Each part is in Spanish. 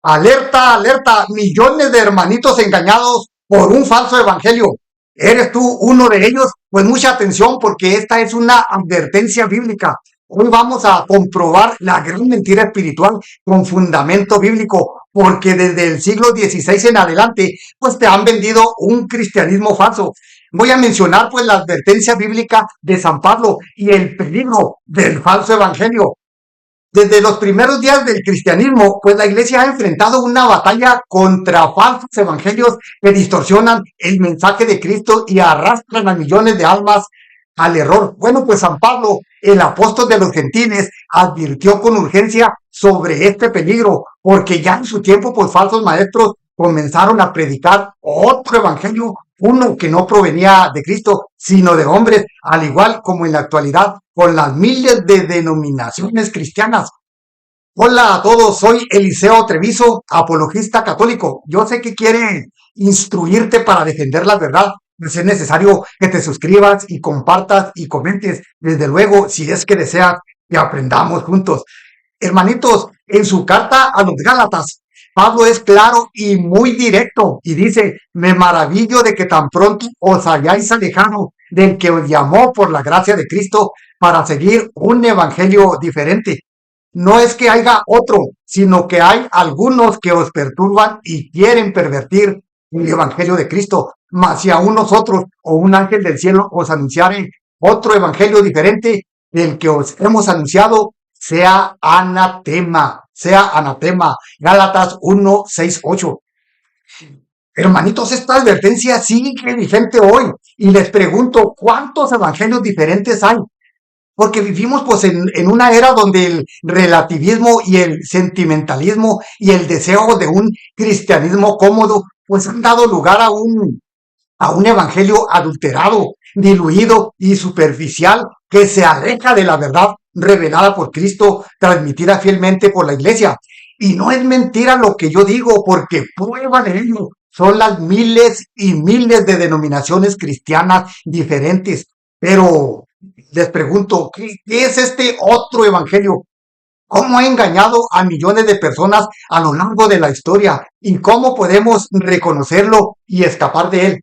Alerta, alerta, millones de hermanitos engañados por un falso evangelio. ¿Eres tú uno de ellos? Pues mucha atención porque esta es una advertencia bíblica. Hoy vamos a comprobar la gran mentira espiritual con fundamento bíblico, porque desde el siglo XVI en adelante, pues te han vendido un cristianismo falso. Voy a mencionar pues la advertencia bíblica de San Pablo y el peligro del falso evangelio. Desde los primeros días del cristianismo, pues la iglesia ha enfrentado una batalla contra falsos evangelios que distorsionan el mensaje de Cristo y arrastran a millones de almas al error. Bueno, pues San Pablo, el apóstol de los gentiles, advirtió con urgencia sobre este peligro, porque ya en su tiempo, pues falsos maestros comenzaron a predicar otro evangelio, uno que no provenía de Cristo, sino de hombres, al igual como en la actualidad con las miles de denominaciones cristianas. Hola a todos, soy Eliseo Treviso, apologista católico. Yo sé que quiere instruirte para defender la verdad, pues es necesario que te suscribas y compartas y comentes, desde luego, si es que deseas que aprendamos juntos. Hermanitos, en su carta a los Gálatas, Pablo es claro y muy directo y dice, me maravillo de que tan pronto os hayáis alejado del que os llamó por la gracia de Cristo para seguir un evangelio diferente. No es que haya otro, sino que hay algunos que os perturban y quieren pervertir el evangelio de Cristo. Mas si aún nosotros o un ángel del cielo os anunciare otro evangelio diferente del que os hemos anunciado, sea anatema, sea anatema. Gálatas 1, 6, 8. Hermanitos, esta advertencia sigue vigente hoy. Y les pregunto, ¿cuántos evangelios diferentes hay? Porque vivimos pues en una era donde el relativismo y el sentimentalismo y el deseo de un cristianismo cómodo pues han dado lugar a un evangelio adulterado, diluido y superficial que se aleja de la verdad revelada por Cristo, transmitida fielmente por la iglesia. Y no es mentira lo que yo digo, porque prueba de ello son las miles y miles de denominaciones cristianas diferentes. Pero les pregunto, ¿qué es este otro evangelio? ¿Cómo ha engañado a millones de personas a lo largo de la historia? ¿Y cómo podemos reconocerlo y escapar de él?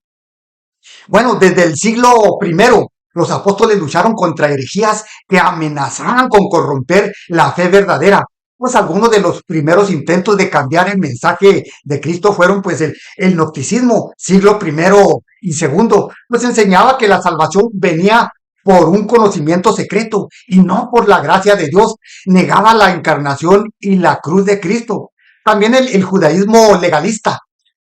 Bueno, desde el siglo primero, los apóstoles lucharon contra herejías que amenazaban con corromper la fe verdadera. Pues algunos de los primeros intentos de cambiar el mensaje de Cristo fueron pues el gnosticismo, siglo primero y segundo, pues enseñaba que la salvación venía por un conocimiento secreto y no por la gracia de Dios, negaba la encarnación y la cruz de Cristo. También el judaísmo legalista,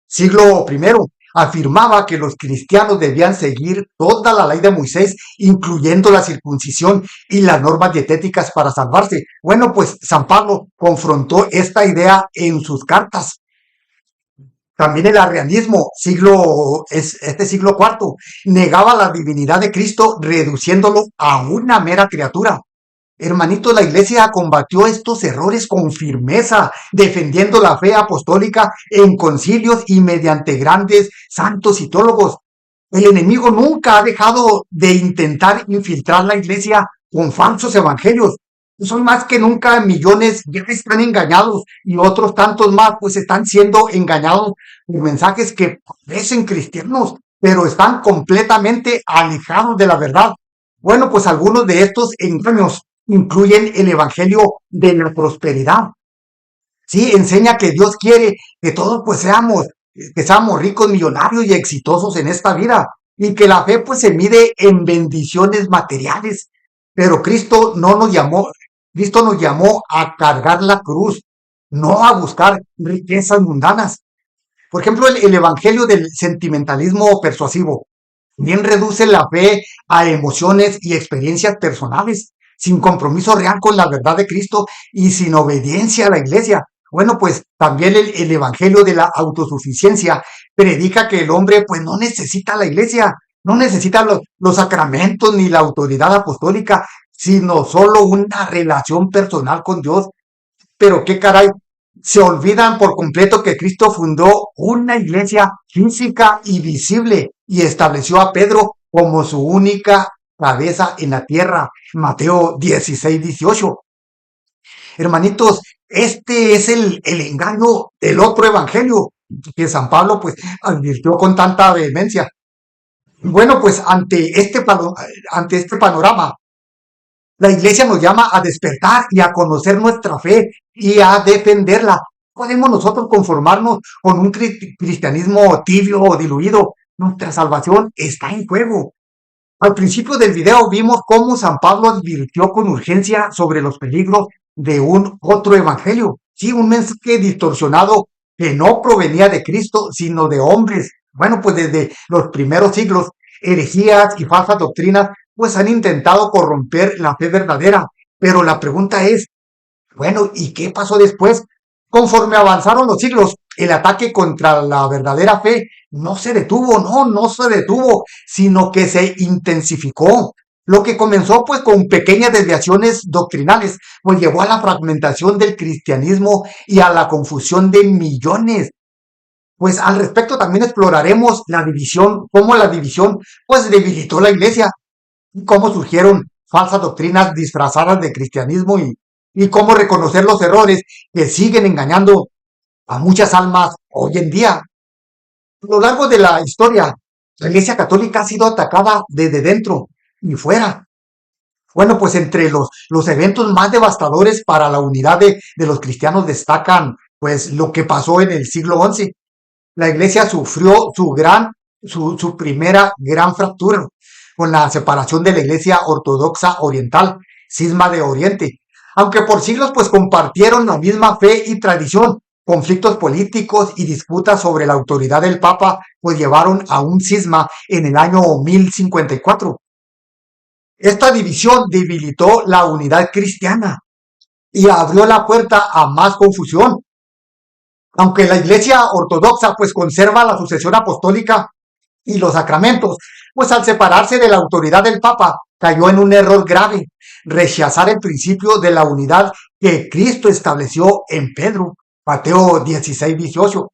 siglo primero, afirmaba que los cristianos debían seguir toda la ley de Moisés, incluyendo la circuncisión y las normas dietéticas para salvarse. Bueno, pues San Pablo confrontó esta idea en sus cartas. También el arrianismo, este siglo cuarto, negaba la divinidad de Cristo, reduciéndolo a una mera criatura. Hermanito, la iglesia combatió estos errores con firmeza, defendiendo la fe apostólica en concilios y mediante grandes santos y teólogos. El enemigo nunca ha dejado de intentar infiltrar la iglesia con falsos evangelios. Son más que nunca millones ya están engañados y otros tantos más pues están siendo engañados por mensajes que parecen cristianos, pero están completamente alejados de la verdad. Bueno, pues algunos de estos engaños incluyen el evangelio de la prosperidad. Sí, enseña que Dios quiere que todos pues que seamos ricos, millonarios y exitosos en esta vida y que la fe pues se mide en bendiciones materiales. Pero Cristo nos llamó a cargar la cruz, no a buscar riquezas mundanas. Por ejemplo, el evangelio del sentimentalismo persuasivo bien reduce la fe a emociones y experiencias personales, sin compromiso real con la verdad de Cristo y sin obediencia a la iglesia. Bueno, pues también el evangelio de la autosuficiencia predica que el hombre pues no necesita la iglesia, no necesita los sacramentos ni la autoridad apostólica, sino solo una relación personal con Dios. Pero qué caray, se olvidan por completo que Cristo fundó una iglesia física y visible y estableció a Pedro como su única cabeza en la tierra. Mateo 16, 18. Hermanitos, Este es el engaño del otro evangelio que San Pablo pues advirtió con tanta vehemencia. Bueno, pues ante este panorama, la iglesia nos llama a despertar y a conocer nuestra fe y a defenderla. ¿Podemos nosotros conformarnos con un cristianismo tibio o diluido? Nuestra salvación está en juego. Al principio del video vimos cómo San Pablo advirtió con urgencia sobre los peligros de un otro evangelio. Sí, un mensaje distorsionado que no provenía de Cristo, sino de hombres. Bueno, pues desde los primeros siglos, herejías y falsas doctrinas pues han intentado corromper la fe verdadera. Pero la pregunta es, bueno, ¿y qué pasó después? Conforme avanzaron los siglos, el ataque contra la verdadera fe no se detuvo, no se detuvo, sino que se intensificó. Lo que comenzó pues con pequeñas desviaciones doctrinales, pues llevó a la fragmentación del cristianismo y a la confusión de millones. Pues al respecto también exploraremos la división, cómo la división pues debilitó la iglesia, cómo surgieron falsas doctrinas disfrazadas de cristianismo y cómo reconocer los errores que siguen engañando a muchas almas hoy en día. A lo largo de la historia, la Iglesia Católica ha sido atacada desde dentro y fuera. Bueno, pues entre los eventos más devastadores para la unidad de los cristianos destacan pues lo que pasó en el siglo XI. La iglesia sufrió su primera gran fractura con la separación de la iglesia ortodoxa oriental, cisma de Oriente. Aunque por siglos pues compartieron la misma fe y tradición, conflictos políticos y disputas sobre la autoridad del Papa pues llevaron a un cisma en el año 1054. Esta división debilitó la unidad cristiana y abrió la puerta a más confusión. Aunque la Iglesia ortodoxa pues conserva la sucesión apostólica y los sacramentos, pues al separarse de la autoridad del Papa cayó en un error grave, rechazar el principio de la unidad que Cristo estableció en Pedro, Mateo 16:18.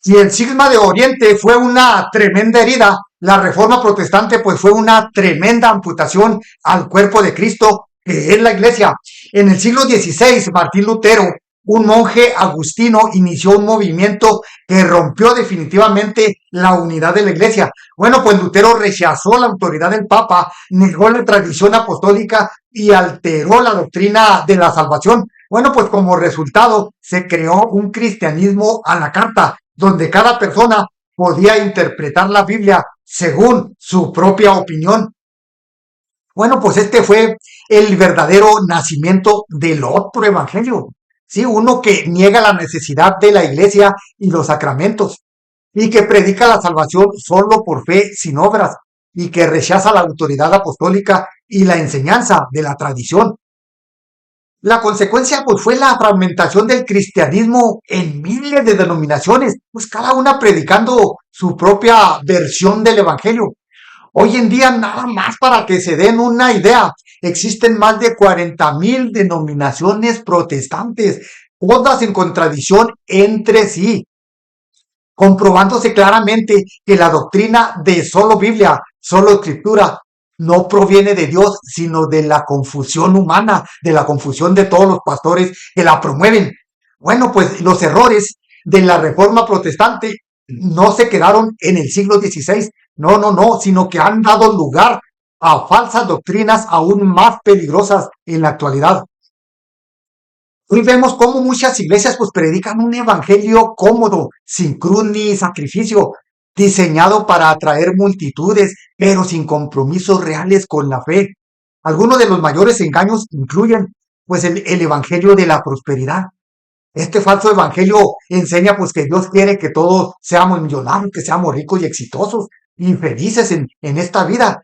Si el cisma de Oriente fue una tremenda herida, la reforma protestante pues fue una tremenda amputación al cuerpo de Cristo, que es la iglesia. En el siglo XVI, Martín Lutero, un monje agustino, inició un movimiento que rompió definitivamente la unidad de la iglesia. Bueno, pues Lutero rechazó la autoridad del Papa, negó la tradición apostólica y alteró la doctrina de la salvación. Bueno, pues como resultado se creó un cristianismo a la carta, donde cada persona podía interpretar la Biblia según su propia opinión. Bueno, pues este fue el verdadero nacimiento del otro evangelio. Sí, uno que niega la necesidad de la iglesia y los sacramentos, y que predica la salvación solo por fe, sin obras, y que rechaza la autoridad apostólica y la enseñanza de la tradición. La consecuencia pues fue la fragmentación del cristianismo en miles de denominaciones, pues cada una predicando su propia versión del evangelio. Hoy en día, nada más para que se den una idea, existen más de 40,000 denominaciones protestantes, todas en contradicción entre sí, comprobándose claramente que la doctrina de solo Biblia, solo escritura, no proviene de Dios, sino de la confusión humana, de la confusión de todos los pastores que la promueven. Bueno, pues los errores de la reforma protestante no se quedaron en el siglo XVI, no, sino que han dado lugar a falsas doctrinas aún más peligrosas en la actualidad. Hoy vemos cómo muchas iglesias pues predican un evangelio cómodo, sin cruz ni sacrificio, diseñado para atraer multitudes, pero sin compromisos reales con la fe. Algunos de los mayores engaños incluyen pues el evangelio de la prosperidad. Este falso evangelio enseña pues que Dios quiere que todos seamos millonarios, que seamos ricos y exitosos y felices en esta vida.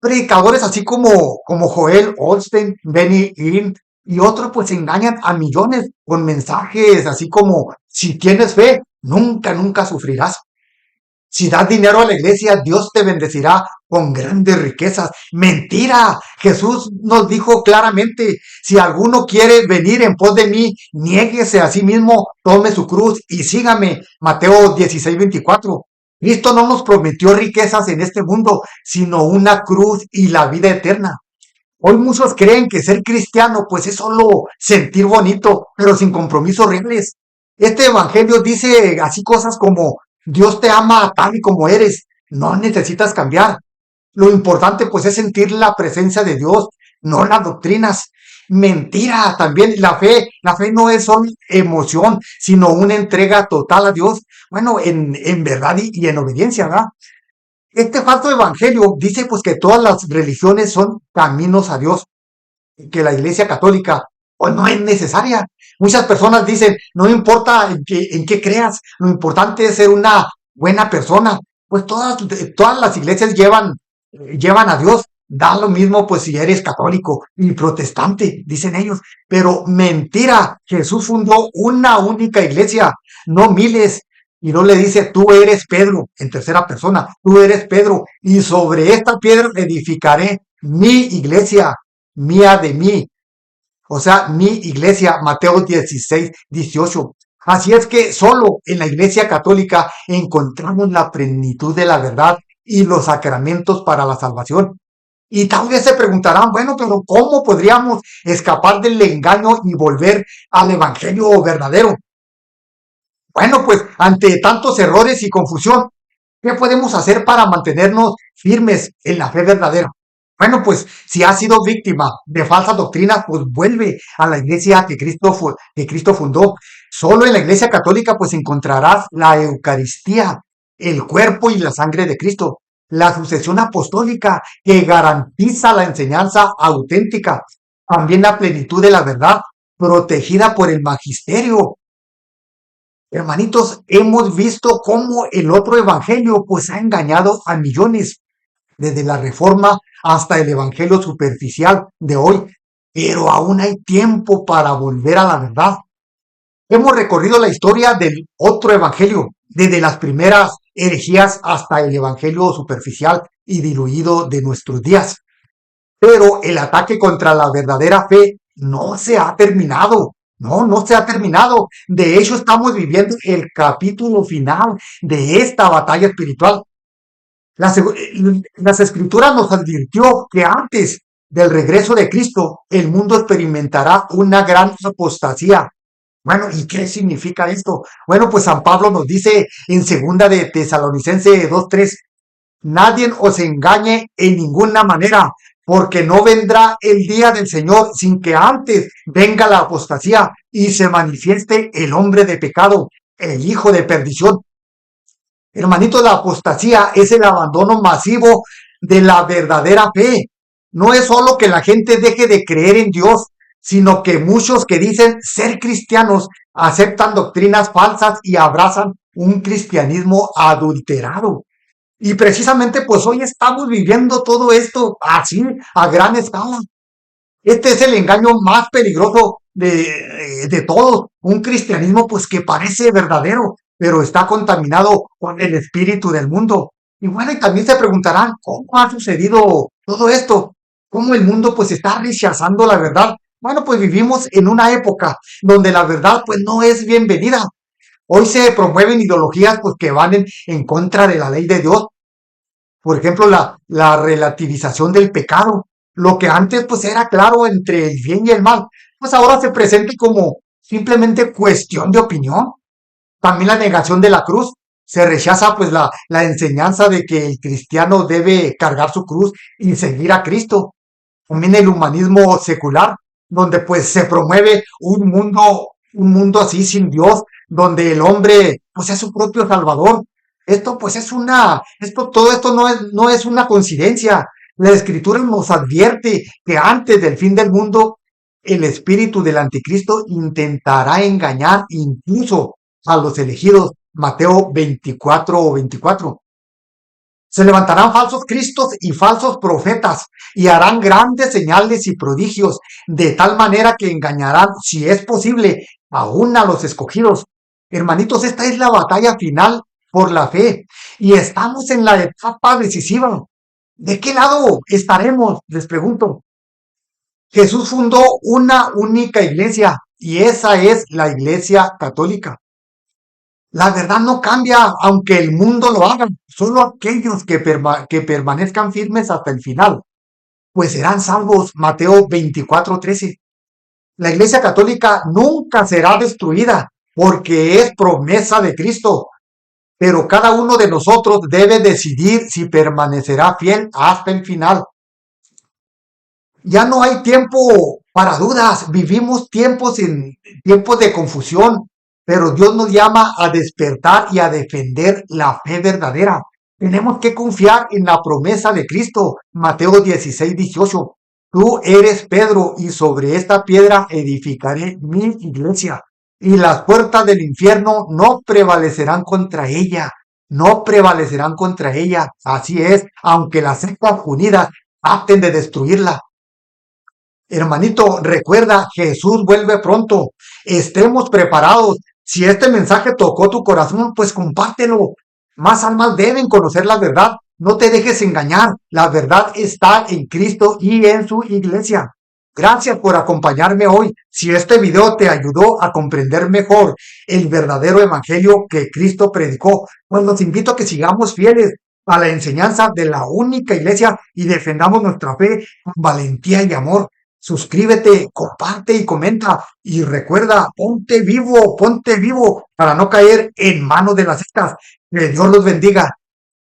Predicadores así como Joel Osteen, Benny Hinn y otros pues engañan a millones con mensajes así como si tienes fe, nunca sufrirás. Si das dinero a la iglesia, Dios te bendecirá con grandes riquezas. Mentira. Jesús nos dijo claramente, si alguno quiere venir en pos de mí, niéguese a sí mismo, tome su cruz y sígame. Mateo 16:24. Cristo no nos prometió riquezas en este mundo, sino una cruz y la vida eterna. Hoy muchos creen que ser cristiano pues es solo sentir bonito, pero sin compromisos reales. Este evangelio dice así cosas como Dios te ama tal y como eres, no necesitas cambiar. Lo importante pues es sentir la presencia de Dios, no las doctrinas. Mentira, también la fe no es solo emoción, sino una entrega total a Dios, bueno, en verdad y en obediencia, ¿verdad? Este falso evangelio dice pues que todas las religiones son caminos a Dios, que la iglesia católica pues no es necesaria. Muchas personas dicen, no importa en qué creas, lo importante es ser una buena persona. Pues todas las iglesias llevan a Dios. Da lo mismo pues si eres católico y protestante, dicen ellos. Pero mentira, Jesús fundó una única iglesia, no miles. Y no le dice, tú eres Pedro, en tercera persona, tú eres Pedro, y sobre esta piedra edificaré mi iglesia, mía de mí, o sea, mi iglesia, Mateo 16, 18. Así es que solo en la iglesia católica encontramos la plenitud de la verdad y los sacramentos para la salvación. Y tal vez se preguntarán, bueno, pero ¿cómo podríamos escapar del engaño y volver al evangelio verdadero? Bueno, pues ante tantos errores y confusión, ¿qué podemos hacer para mantenernos firmes en la fe verdadera? Bueno, pues si has sido víctima de falsas doctrinas, pues vuelve a la iglesia que Cristo fundó. Solo en la iglesia católica pues encontrarás la Eucaristía, el cuerpo y la sangre de Cristo, la sucesión apostólica que garantiza la enseñanza auténtica, también la plenitud de la verdad, protegida por el magisterio. Hermanitos, hemos visto cómo el otro evangelio pues ha engañado a millones, desde la Reforma hasta el evangelio superficial de hoy, pero aún hay tiempo para volver a la verdad. Hemos recorrido la historia del otro evangelio, desde las primeras herejías hasta el evangelio superficial y diluido de nuestros días. Pero el ataque contra la verdadera fe no se ha terminado. No, no se ha terminado. De hecho, estamos viviendo el capítulo final de esta batalla espiritual. Las, las escrituras nos advirtió que antes del regreso de Cristo, el mundo experimentará una gran apostasía. Bueno, ¿y qué significa esto? Bueno, pues San Pablo nos dice en segunda de Tesalonicense 2:3, nadie os engañe en ninguna manera, porque no vendrá el día del Señor sin que antes venga la apostasía y se manifieste el hombre de pecado, el hijo de perdición. Hermanito, la apostasía es el abandono masivo de la verdadera fe. No es solo que la gente deje de creer en Dios, sino que muchos que dicen ser cristianos aceptan doctrinas falsas y abrazan un cristianismo adulterado. Y precisamente pues hoy estamos viviendo todo esto así, a gran escala. Este es el engaño más peligroso de todos. Un cristianismo pues que parece verdadero, pero está contaminado con el espíritu del mundo. Y bueno, y también se preguntarán, ¿cómo ha sucedido todo esto? ¿Cómo el mundo pues está rechazando la verdad? Bueno, pues vivimos en una época donde la verdad pues no es bienvenida. Hoy se promueven ideologías pues que van en contra de la ley de Dios. Por ejemplo, la relativización del pecado. Lo que antes pues era claro entre el bien y el mal, pues ahora se presenta como simplemente cuestión de opinión. También la negación de la cruz. Se rechaza pues la enseñanza de que el cristiano debe cargar su cruz y seguir a Cristo. También el humanismo secular, donde pues se promueve un mundo así sin Dios, donde el hombre pues es su propio salvador. Esto pues todo esto no es una coincidencia. La escritura nos advierte que antes del fin del mundo, el espíritu del anticristo intentará engañar incluso a los elegidos. Mateo 24:24. Se levantarán falsos cristos y falsos profetas y harán grandes señales y prodigios, de tal manera que engañarán, si es posible, aún a los escogidos. Hermanitos, esta es la batalla final por la fe y estamos en la etapa decisiva. ¿De qué lado estaremos? Les pregunto. Jesús fundó una única iglesia y esa es la iglesia católica. La verdad no cambia aunque el mundo lo haga, solo aquellos que permanezcan firmes hasta el final. pues serán salvos. Mateo 24:13. La Iglesia Católica nunca será destruida porque es promesa de Cristo, pero cada uno de nosotros debe decidir si permanecerá fiel hasta el final. Ya no hay tiempo para dudas, vivimos tiempos de confusión, pero Dios nos llama a despertar y a defender la fe verdadera. Tenemos que confiar en la promesa de Cristo, Mateo 16:18. Tú eres Pedro y sobre esta piedra edificaré mi iglesia y las puertas del infierno no prevalecerán contra ella. No prevalecerán contra ella. Así es, aunque las sectas unidas traten de destruirla. Hermanito, recuerda, Jesús vuelve pronto. Estemos preparados. Si este mensaje tocó tu corazón, pues compártelo. Más almas deben conocer la verdad. No te dejes engañar. La verdad está en Cristo y en su iglesia. Gracias por acompañarme hoy. Si este video te ayudó a comprender mejor el verdadero evangelio que Cristo predicó, pues los invito a que sigamos fieles a la enseñanza de la única iglesia y defendamos nuestra fe con valentía y amor. Suscríbete, comparte y comenta. Y recuerda, ponte vivo para no caer en manos de las sectas. Que Dios los bendiga.